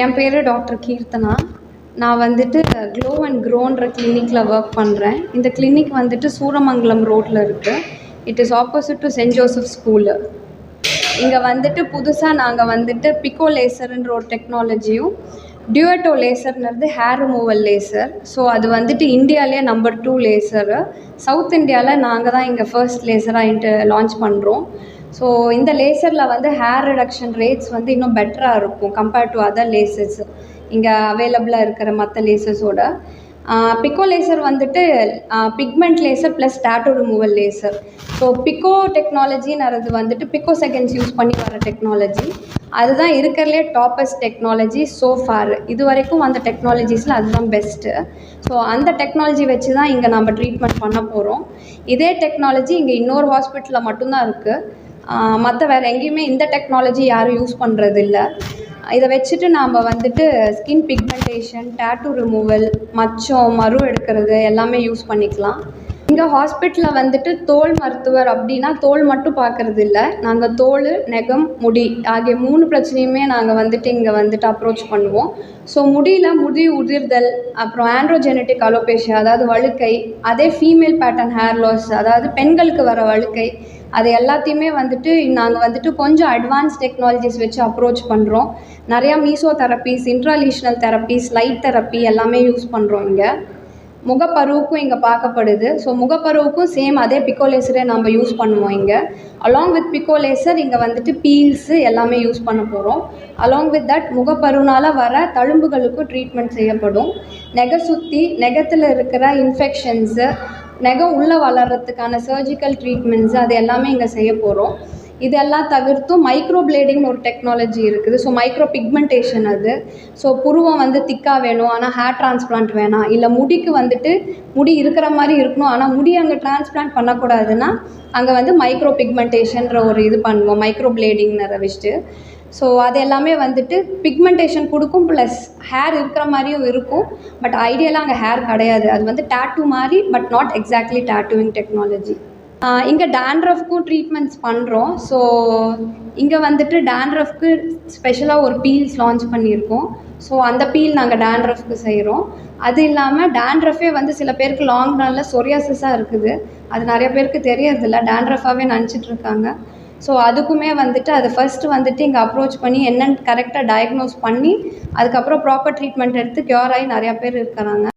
என் பேர் டாக்டர் கீர்த்தனா. நான் வந்துட்டு க்ளோ அண்ட் க்ரோன்ற கிளினிக்கில் ஒர்க் பண்ணுறேன். இந்த கிளினிக் வந்துட்டு சூரமங்கலம் ரோட்டில் இருக்குது. It is opposite to saint Joseph school. இங்கே வந்துட்டு புதுசாக நாங்கள் வந்துட்டு பிக்கோ லேசர்ன்ற ஒரு டெக்னாலஜியும், டியூட்டோ லேசர்ன்றது ஹேர் ரிமூவல் லேசர். ஸோ அது வந்துட்டு இந்தியாவிலே நம்பர் 2 லேசரு. சவுத் இந்தியாவில் நாங்கள் தான் இங்கே ஃபர்ஸ்ட் லேசராக லான்ச் பண்ணுறோம். ஸோ இந்த லேசரில் வந்து ஹேர் ரிடக்ஷன் ரேட்ஸ் வந்து இன்னும் பெட்டராக இருக்கும் கம்பேர்ட் டு அதர் லேசர்ஸ் இங்கே அவைலபிளாக இருக்கிற மற்ற லேசர்ஸோட. பிக்கோ லேசர் வந்துட்டு pigment laser plus tattoo removal laser. So pico டெக்னாலஜின்றது வந்துட்டு பிக்கோ செகண்ட்ஸ் யூஸ் பண்ணி வர டெக்னாலஜி. அதுதான் இருக்கிறதுலே டாப்பஸ்ட் டெக்னாலஜி ஸோ ஃபார். இது வரைக்கும் அந்த டெக்னாலஜிஸில் அதுதான் பெஸ்ட்டு. ஸோ அந்த டெக்னாலஜி வச்சு தான் இங்கே நம்ம ட்ரீட்மெண்ட் பண்ண போகிறோம். இதே டெக்னாலஜி இங்கே இன்னொரு ஹாஸ்பிட்டலில் மட்டும்தான் இருக்குது. மற்ற வேறு எங்கேயுமே இந்த டெக்னாலஜி யாரும் யூஸ் பண்ணுறதில்ல. இதை வச்சுட்டு நாம் வந்துட்டு ஸ்கின் பிக்மெண்டேஷன், டாட்டூ ரிமூவல், மச்சம், மரு எடுக்கிறது எல்லாமே யூஸ் பண்ணிக்கலாம். இங்கே ஹாஸ்பிட்டலில் வந்துட்டு தோல் மருத்துவர் அப்படின்னா தோல் மட்டும் பார்க்குறது இல்லை. நாங்கள் தோல், நெகம், முடி ஆகிய 3 பிரச்சனையுமே நாங்கள் வந்துட்டு இங்கே வந்துட்டு அப்ரோச் பண்ணுவோம். ஸோ முடியில் முடி உதிர்தல், அப்புறம் ஆண்ட்ரோஜெனட்டிக் அலோபேஷியா அதாவது வழுக்கை, அதே ஃபீமேல் பேட்டர்ன் ஹேர் லாஸ் அதாவது பெண்களுக்கு வர வழுக்கை, அது எல்லாத்தையுமே வந்துட்டு நாங்கள் வந்துட்டு கொஞ்சம் அட்வான்ஸ் டெக்னாலஜிஸ் வச்சு அப்ரோச் பண்ணுறோம். நிறையா mesotherapies, intralesional therapies, light therapy எல்லாமே யூஸ் பண்ணுறோம். இங்கே முகப்பருவுக்கும் இங்கே பார்க்கப்படுது. ஸோ முகப்பருவுக்கும் சேம் அதே பிக்கோ லேசரே நம்ம யூஸ் பண்ணுவோம். இங்கே அலாங் வித் பிக்கோ லேசர் இங்கே வந்துட்டு பீல்ஸு எல்லாமே யூஸ் பண்ண போகிறோம். அலாங் வித் தட் முகப்பருனால் வர தழும்புகளுக்கும் ட்ரீட்மெண்ட் செய்யப்படும். நெகை சுற்றி நெகத்தில் இருக்கிற இன்ஃபெக்ஷன்ஸு, நெகம் உள்ளே வளர்கிறதுக்கான சர்ஜிக்கல் ட்ரீட்மெண்ட்ஸு அது எல்லாமே இங்கே செய்ய போகிறோம். இதெல்லாம் தவிர்த்தும் மைக்ரோ பிளேடிங்னு ஒரு டெக்னாலஜி இருக்குது. ஸோ மைக்ரோ பிக்மெண்டேஷன் அது. ஸோ புருவம் வந்து திக்காக வேணும் ஆனால் ஹேர் டிரான்ஸ்பிளான்ட் வேணாம், இல்லை முடிக்கு வந்துட்டு முடி இருக்கிற மாதிரி இருக்கணும் ஆனால் முடி அங்கே டிரான்ஸ்பிளான்ட் பண்ணக்கூடாதுன்னா அங்கே வந்து மைக்ரோ பிக்மெண்டேஷன்ற ஒரு இது பண்ணுவோம், மைக்ரோ பிளேடிங்னு வச்சுட்டு. ஸோ அது எல்லாமே வந்துட்டு பிக்மெண்டேஷன் கொடுக்கும், ப்ளஸ் ஹேர் இருக்கிற மாதிரியும் இருக்கும். பட் ஐடியலாக அங்கே ஹேர் கிடையாது, அது வந்து டாட்டூ மாதிரி, பட் நாட் எக்ஸாக்ட்லி டாட்டூவிங் டெக்னாலஜி. இங்கே டேண்ட்ரஃப்க்கும் ட்ரீட்மெண்ட்ஸ் பண்ணுறோம். ஸோ இங்கே வந்துட்டு டேண்ட்ரஃப்க்கு ஸ்பெஷலாக ஒரு பீல்ஸ் லான்ச் பண்ணியிருக்கோம். ஸோ அந்த பீல் நாங்கள் டேண்ட்ரஃப்க்கு செய்கிறோம். அது இல்லாமல் டேண்ட்ரஃபே வந்து சில பேருக்கு லாங் ரனில் சொரியாசிஸாக இருக்குது. அது நிறைய பேருக்கு தெரியறதில்ல, டேண்ட்ரஃபாகவே நினச்சிட்ருக்காங்க. ஸோ அதுக்குமே வந்துட்டு அதை ஃபஸ்ட்டு வந்துட்டு இங்கே அப்ரோச் பண்ணி என்னென்னு கரெக்டாக டயக்னோஸ் பண்ணி அதுக்கப்புறம் ப்ராப்பர் ட்ரீட்மெண்ட் எடுத்து க்யூர் ஆகி நிறையா பேர் இருக்கிறாங்க.